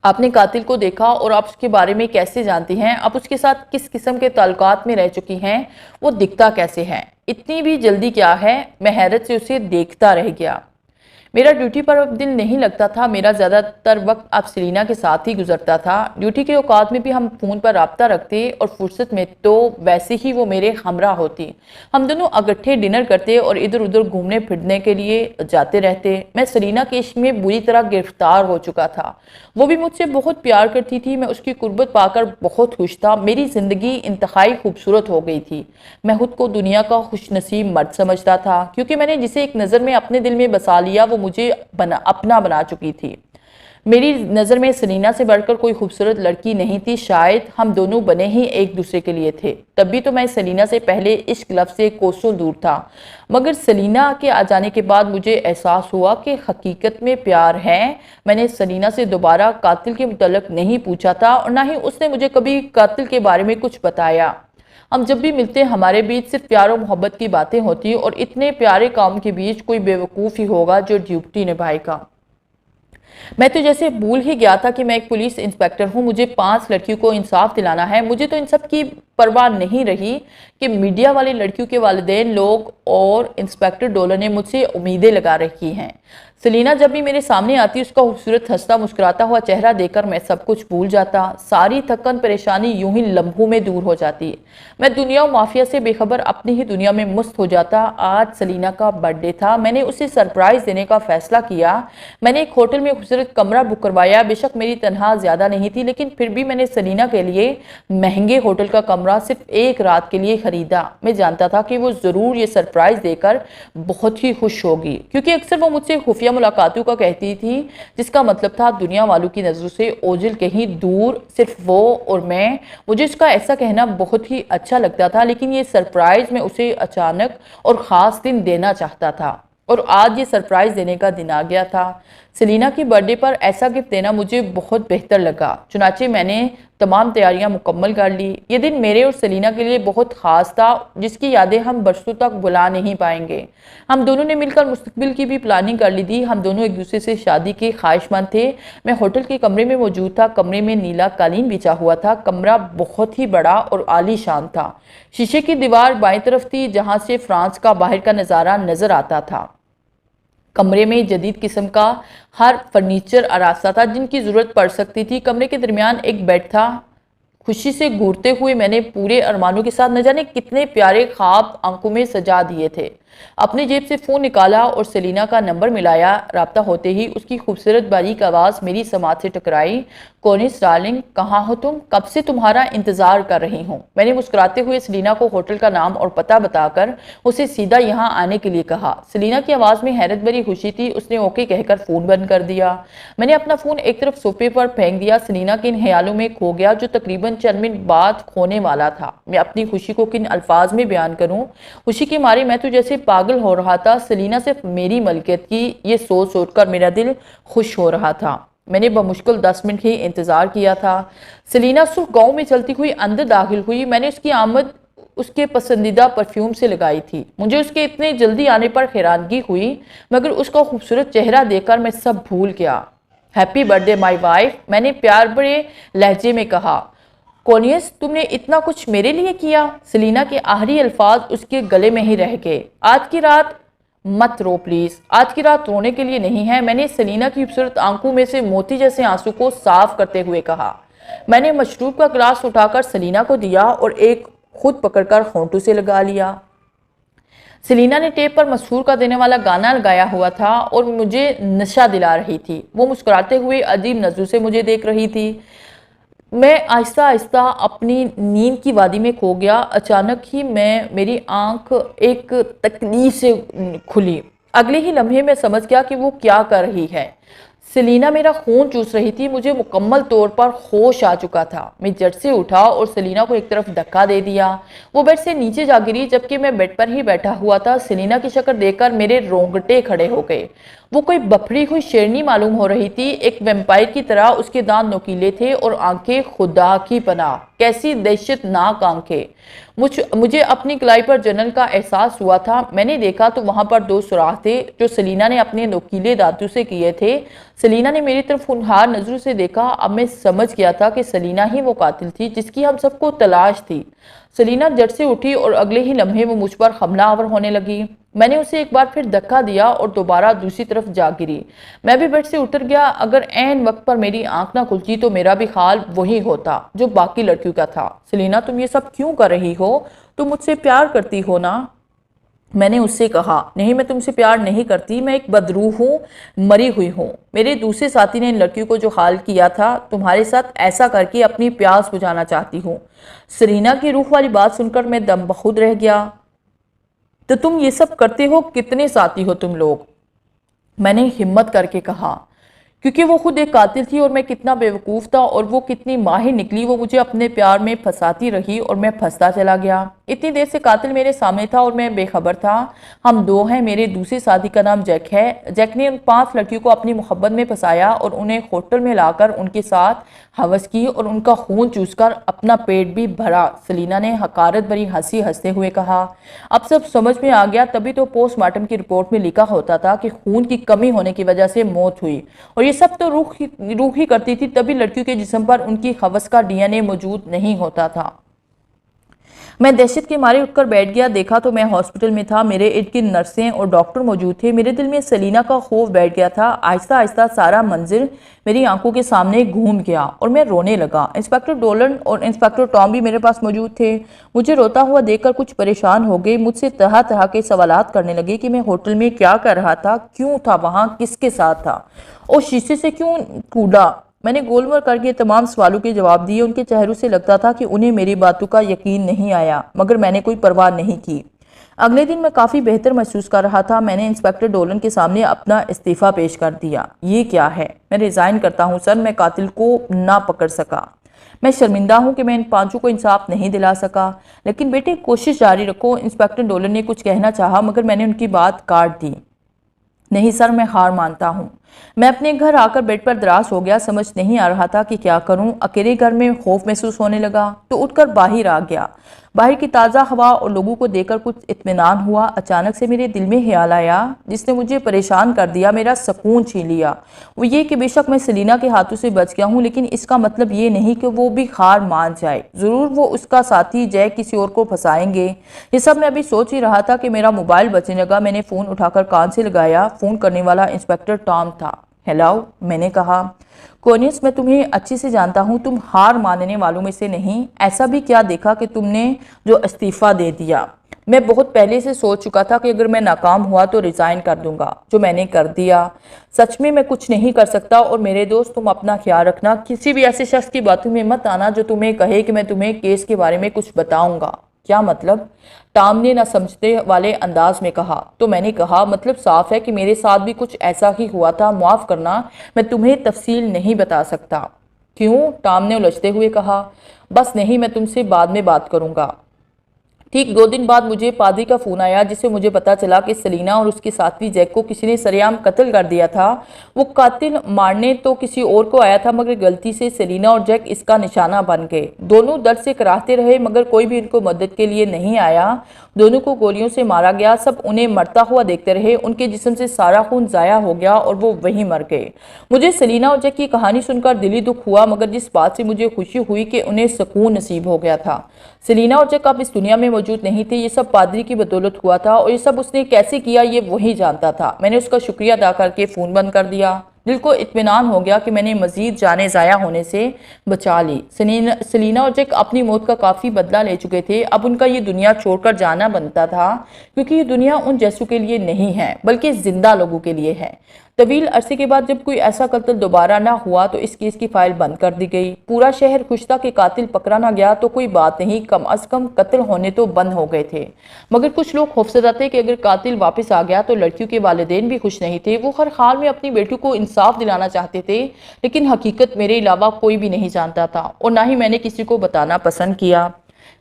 S2: आपने कातिल को देखा और आप उसके बारे में कैसे जानती हैं? आप उसके साथ किस किस्म के ताल्लुकात में रह चुकी हैं? वो दिखता कैसे है? इतनी भी जल्दी क्या है? मैं हैरत से उसे देखता रह गया। मेरा ड्यूटी पर अब दिल नहीं लगता था। मेरा ज़्यादातर वक्त अब सेलिना के साथ ही गुजरता था। ड्यूटी के औकात में भी हम फ़ोन पर राब्ता रखते और फुर्सत में तो वैसे ही वो मेरे हमरा होती। हम दोनों इकट्ठे डिनर करते और इधर उधर घूमने फिरने के लिए जाते रहते। मैं सेलिना के इश्क में बुरी तरह गिरफ्तार हो चुका था। वो भी मुझसे बहुत प्यार करती थी। मैं उसकी कुर्बत पाकर बहुत खुश था। मेरी ज़िंदगी इंतहाई खूबसूरत हो गई थी। मैं खुद को दुनिया का खुशनसीब मर्द समझता था, क्योंकि मैंने जिसे एक नज़र में अपने दिल में बसा लिया वो मुझे अपना बना चुकी थी। मेरी नज़र में सेलिना से बढ़कर कोई खूबसूरत लड़की नहीं थी। शायद हम दोनों बने ही एक दूसरे के लिए थे। तब भी तो मैं सेलिना से पहले इश्क लफ्ज़ से कोसों दूर था, मगर सेलिना के आ जाने के बाद मुझे एहसास हुआ कि हकीकत में प्यार है। मैंने सेलिना से दोबारा कातिल के मुतल्लिक़ नहीं पूछा था और ना ही उसने मुझे कभी कातिल के बारे में कुछ बताया। हम जब भी मिलते हमारे बीच सिर्फ प्यार और मोहब्बत की बातें होती और इतने प्यारे काम के बीच कोई बेवकूफ़ ही होगा जो ड्यूटी निभाएगा। मैं तो जैसे भूल ही गया था कि मैं एक पुलिस इंस्पेक्टर हूँ। मुझे 5 लड़कियों को इंसाफ दिलाना है। मुझे तो इन सब की परवाह नहीं रही कि मीडिया वाले लड़कियों के वालिदैन लोग और इंस्पेक्टर डोलर ने मुझसे उम्मीदें लगा रखी हैं। सेलिना जब भी मेरे सामने आती उसका खूबसूरत हंसता मुस्कुराता हुआ चेहरा देखकर मैं सब कुछ भूल जाता। सारी थकन परेशानी यूं ही लम्हों में दूर हो जाती। मैं दुनिया और माफिया से बेखबर अपनी ही दुनिया में मस्त हो जाता। आज सेलिना का बर्थडे था। मैंने उसे सरप्राइज देने का फैसला किया। मैंने एक होटल में खूबसूरत कमरा बुक करवाया। बेशक मेरी तनख्वाह ज्यादा नहीं थी, लेकिन फिर भी मैंने सेलिना के लिए महंगे होटल का कमरा सिर्फ एक रात के लिए खरीदा। मैं जानता था कि वो जरूर ये सरप्राइज देकर बहुत ही खुश होगी, क्योंकि अक्सर वो मुझसे खुफिया मुलाकातों का कहती थी, जिसका मतलब था दुनिया वालों की नजरों से ओझल कहीं दूर, सिर्फ वो और मैं। मुझे उसका ऐसा कहना बहुत ही अच्छा लगता था, लेकिन ये सरप्राइज मैं उसे अचानक और ख़ास दिन देना चाहता था और आज ये सरप्राइज देने का दिन आ गया था। सेलिना की बर्थडे पर ऐसा गिफ्ट देना मुझे बहुत बेहतर लगा। चुनाचे मैंने तमाम तैयारियां मुकम्मल कर ली। ये दिन मेरे और सेलिना के लिए बहुत ख़ास था, जिसकी यादें हम बरसों तक भुला नहीं पाएंगे। हम दोनों ने मिलकर मुस्तकबिल की भी प्लानिंग कर ली थी। हम दोनों एक दूसरे से शादी के ख्वाहिशमंद थे। मैं होटल के कमरे में मौजूद था। कमरे में नीला कालीन बिछा हुआ था। कमरा बहुत ही बड़ा और आलीशान था। शीशे की दीवार बाईं तरफ थी, जहाँ से फ्रांस का बाहर का नज़ारा नज़र आता था। कमरे में जदीद किस्म का हर फर्नीचर आरास्ता था जिनकी ज़रूरत पड़ सकती थी। कमरे के दरमियान एक बेड था खुशी से घूरते हुए मैंने पूरे अरमानों के साथ न जाने कितने प्यारे ख्वाब आंखों में सजा दिए थे। अपनी जेब से फ़ोन निकाला और सेलिना का नंबर मिलाया। राब्ता होते ही उसकी खूबसूरत बारीक आवाज़ मेरी समात से टकराई। कोनिस डार्लिंग, कहाँ हो तुम? कब से तुम्हारा इंतज़ार कर रही हूँ। मैंने मुस्कुराते हुए सेलिना को होटल का नाम और पता बताकर उसे सीधा यहाँ आने के लिए कहा। सेलिना की आवाज़ में हैरत भरी खुशी थी। उसने ओके कहकर फ़ोन बंद कर दिया। मैंने अपना फ़ोन एक तरफ सोफे पर फेंक दिया। सेलिना के इन ख्यालों में खो गया जो तकरीबन चंद मिनट बाद खोने वाला था। मैं अपनी खुशी को किन अल्फाज में बयान करूं। खुशी के मारे मैं तो जैसे पागल हो रहा था। सेलिना सिर्फ मेरी मलकियत की, ये सोच सोचकर मेरा दिल खुश हो रहा था। मैंने बमुश्किल 10 मिनट ही इंतजार किया था। सेलिना सुर्ख गांव में चलती हुई अंदर दाखिल हुई। मैंने उसकी आमद उसके पसंदीदा परफ्यूम से लगाई थी। मुझे उसके इतने जल्दी आने पर हैरानगी हुई, मगर उसका खूबसूरत चेहरा देखकर मैं सब भूल गया। हैप्पी बर्थडे माई वाइफ, मैंने प्यार भरे लहजे में कहा। कोनियस, तुमने इतना कुछ मेरे लिए किया। सेलिना के आखिरी अल्फाज उसके गले में ही रह गए। आज की रात मत रो प्लीज, आज की रात रोने के लिए नहीं है, मैंने सेलिना की खूबसूरत आंखों में से मोती जैसे आंसू को साफ करते हुए कहा। मैंने मशरूब का गिलास उठाकर सेलिना को दिया और एक खुद पकड़कर होंठों से लगा लिया। सेलिना ने टेप पर मशहूर का देने वाला गाना लगाया हुआ था और मुझे नशा दिला रही थी। वो मुस्कुराते हुए अजीब नजरों से मुझे देख रही थी। मैं आहिस्ता आहिस्ता अपनी नींद की वादी में खो गया। अचानक ही मेरी आंख एक तकलीफ से खुली। अगले ही लम्हे में समझ गया कि वो क्या कर रही है। सेलिना मेरा खून चूस रही थी। मुझे मुकम्मल तौर पर होश आ चुका था। मैं झट से उठा और सेलिना को एक तरफ धक्का दे दिया। वो बेड से नीचे जा गिरी जबकि मैं बेड पर ही बैठा हुआ था। सेलिना की शक्ल देखकर मेरे रोंगटे खड़े हो गए। वो कोई बफड़ी हुई शेरनी मालूम हो रही थी। एक वैम्पायर की तरह उसके दांत नोकीले थे और आंखें खुदा की पनाह, कैसी दहशतनाक आंखें। मुझे अपनी कलाई पर जलन का एहसास हुआ था। मैंने देखा तो वहां पर 2 सुराख थे जो सेलिना ने अपने नोकीले दांतों से किए थे। सेलिना ने मेरी तरफ खूनहार नजरों से देखा। अब मैं समझ गया था कि सेलिना ही वो कातिल थी जिसकी हम सबको तलाश थी। सेलिना झट से उठी और अगले ही लम्हे वो मुझ पर हमलावर होने लगी। मैंने उसे एक बार फिर धक्का दिया और दोबारा दूसरी तरफ जा गिरी। मैं भी बेड से उतर गया। अगर ऐन वक्त पर मेरी आंख ना खुलती तो मेरा भी हाल वही होता जो बाकी लड़कियों का था। सेलिना, तुम ये सब क्यों कर रही हो? तुम मुझसे प्यार करती हो ना? मैंने उससे कहा, नहीं, मैं तुमसे प्यार नहीं करती, मैं एक बदरूह हूँ, मरी हुई हूँ। मेरे दूसरे साथी ने इन लड़कियों को जो हाल किया था, तुम्हारे साथ ऐसा करके अपनी प्यास बुझाना चाहती हूँ। सेलिना की रूह वाली बात सुनकर मैं दम बखुद रह गया। तो तुम ये सब करते हो? कितने साथी हो तुम लोग? मैंने हिम्मत करके कहा, क्योंकि वो खुद एक कातिल थी और मैं कितना बेवकूफ़ था और वो कितनी माहिर निकली। वो मुझे अपने प्यार में फंसाती रही और मैं फंसता चला गया। इतनी देर से कातिल मेरे सामने था और मैं बेखबर था। हम 2 हैं। मेरे दूसरे साथी का नाम जैक है। जैक ने उन 5 लड़कियों को अपनी मोहब्बत में फंसाया और उन्हें होटल में लाकर उनके साथ हवस की और उनका खून चूसकर अपना पेट भी भरा। सेलिना ने हकारत भरी हंसी हंसते हुए कहा। अब सब समझ में आ गया। तभी तो पोस्टमार्टम की रिपोर्ट में लिखा होता था कि खून की कमी होने की वजह से मौत हुई, और ये सब तो रूह ही करती थी। तभी लड़कियों के जिस्म पर उनकी हवस का डीएनए मौजूद नहीं होता था। मैं दहशत के मारे उठकर बैठ गया। देखा तो मैं हॉस्पिटल में था। मेरे इर्द गिर्द नर्सें और डॉक्टर मौजूद थे। मेरे दिल में सेलिना का खौफ बैठ गया था। आहिस्ता आहिस्ता सारा मंजिल मेरी आंखों के सामने घूम गया और मैं रोने लगा। इंस्पेक्टर डोलन और इंस्पेक्टर टॉम भी मेरे पास मौजूद थे। मुझे रोता हुआ देखकर कुछ परेशान हो गए। मुझसे तरह तरह के सवालात करने लगे कि मैं होटल में क्या कर रहा था, क्यों था वहाँ, किसके साथ था और शीशे से क्यों कूदा। मैंने गोलमोल करके तमाम सवालों के जवाब दिए। उनके चेहरों से लगता था कि उन्हें मेरी बातों का यकीन नहीं आया, मगर मैंने कोई परवाह नहीं की। अगले दिन मैं काफ़ी बेहतर महसूस कर रहा था। मैंने इंस्पेक्टर डोलन के सामने अपना इस्तीफ़ा पेश कर दिया। ये क्या है? मैं रिज़ाइन करता हूँ सर। मैं कातिल को ना पकड़ सका। मैं शर्मिंदा हूँ कि मैं इन 5 को इंसाफ नहीं दिला सका। लेकिन बेटे, कोशिश जारी रखो। इंस्पेक्टर डोलन ने कुछ कहना चाहा, मगर मैंने उनकी बात काट दी। नहीं सर, मैं हार मानता हूँ। मैं अपने घर आकर बेड पर दराज हो गया। समझ नहीं आ रहा था कि क्या करूं। अकेले घर में खौफ महसूस होने लगा तो उठकर बाहर आ गया। बाहर की ताज़ा हवा और लोगों को देखकर कुछ इत्मीनान हुआ। अचानक से मेरे दिल में ख्याल आया जिसने मुझे परेशान कर दिया, मेरा सुकून छीन लिया। वो ये कि बेशक मैं सेलिना के हाथों से बच गया हूँ, लेकिन इसका मतलब ये नहीं कि वो भी हार मान जाए। ज़रूर वो उसका साथी जैक किसी और को फंसाएंगे। ये सब मैं अभी सोच ही रहा था कि मेरा मोबाइल बजने लगा। मैंने फ़ोन उठाकर कान से लगाया। फ़ोन करने वाला इंस्पेक्टर टॉम था।
S1: हेलो, मैंने कहा। कोनियस, मैं तुम्हें अच्छे से जानता हूँ, तुम हार मानने वालों में से नहीं। ऐसा भी क्या देखा कि तुमने जो इस्तीफ़ा दे दिया? मैं बहुत पहले से सोच चुका था कि अगर मैं नाकाम हुआ तो रिज़ाइन कर दूंगा, जो मैंने कर दिया। सच में मैं कुछ नहीं कर सकता। और मेरे दोस्त, तुम अपना ख्याल रखना, किसी भी ऐसे शख्स की बातों में मत आना जो तुम्हें कहे कि मैं तुम्हें केस के बारे में कुछ बताऊंगा। क्या मतलब? टॉम ने ना समझते वाले अंदाज में कहा। तो मैंने कहा, मतलब साफ है कि मेरे साथ भी कुछ ऐसा ही हुआ था। माफ़ करना, मैं तुम्हें तफसील नहीं बता सकता। क्यों? टॉम ने उलझते हुए कहा। बस नहीं, मैं तुमसे बाद में बात करूंगा। ठीक 2 दिन बाद मुझे पादरी का फ़ोन आया, जिससे मुझे पता चला कि सेलिना और उसके साथी जैक को किसी ने सरेआम कत्ल कर दिया था। वो कातिल मारने तो किसी और को आया था, मगर गलती से सेलिना और जैक इसका निशाना बन गए। दोनों दर्द से कराहते रहे, मगर कोई भी उनको मदद के लिए नहीं आया। दोनों को गोलियों से मारा गया। सब उन्हें मरता हुआ देखते रहे। उनके जिस्म से सारा खून ज़ाया हो गया और वो वहीं मर गए। मुझे सेलिना और जैक की कहानी सुनकर दिली दुख हुआ, मगर जिस बात से मुझे खुशी हुई कि उन्हें सुकून नसीब हो गया था। सेलिना और जैक अब इस दुनिया में मौजूद नहीं थे। ये सब पादरी की बदौलत हुआ था, और ये सब उसने कैसे किया ये वही जानता था। मैंने उसका शुक्रिया अदा करके फ़ोन बंद कर दिया। दिल को इत्मीनान हो गया कि मैंने मजीद जाने ज़ाया होने से बचा ली। सेलिना और जैक अपनी मौत का काफ़ी बदला ले चुके थे। अब उनका ये दुनिया छोड़कर जाना बनता था, क्योंकि ये दुनिया उन जैसों के लिए नहीं है, बल्कि जिंदा लोगों के लिए है। तवील अरसे के बाद जब कोई ऐसा कत्ल दोबारा ना हुआ तो इस केस की फाइल बंद कर दी गई। पूरा शहर खुश था कि कातिल पकड़ा ना गया तो कोई बात नहीं, कम अज कम कत्ल होने तो बंद हो गए थे। मगर कुछ लोग खौफजदा थे कि अगर कातिल वापस आ गया तो लड़कियों के वालिदैन भी खुश नहीं थे। वो हर हाल में अपनी बेटियों को इंसाफ दिलाना चाहते थे, लेकिन हकीकत मेरे अलावा कोई भी नहीं जानता था, और ना ही मैंने किसी को बताना पसंद किया।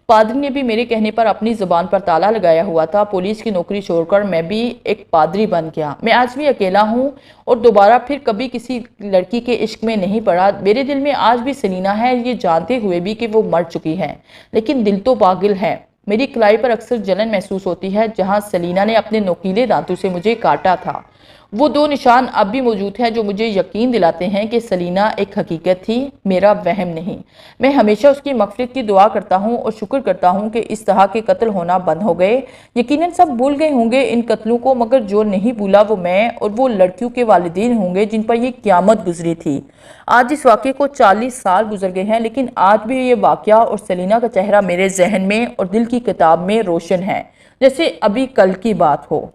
S1: पादरी ने भी मेरे कहने पर अपनी जुबान पर ताला लगाया हुआ था। पुलिस की नौकरी छोड़कर मैं भी एक पादरी बन गया। मैं आज भी अकेला हूँ और दोबारा फिर कभी किसी लड़की के इश्क में नहीं पड़ा। मेरे दिल में आज भी सेलिना है, ये जानते हुए भी कि वो मर चुकी है, लेकिन दिल तो पागल है। मेरी कलाई पर अक्सर जलन महसूस होती है, जहाँ सेलिना ने अपने नोकीले दांतों से मुझे काटा था। वो 2 निशान अब भी मौजूद हैं जो मुझे यकीन दिलाते हैं कि सेलिना एक हकीकत थी, मेरा वहम नहीं। मैं हमेशा उसकी मग़फ़िरत की दुआ करता हूँ और शुक्र करता हूँ कि इस तरह के कत्ल होना बंद हो गए। यकीनन सब भूल गए होंगे इन कत्लों को, मगर जो नहीं भूला वो मैं और वो लड़कियों के वालिदैन होंगे जिन पर यह क़यामत गुजरी थी। आज इस वाक़े को 40 साल गुजर गए हैं, लेकिन आज भी ये वाक़या और सेलिना का चेहरा मेरे जहन में और दिल की किताब में रोशन है, जैसे अभी कल की बात हो।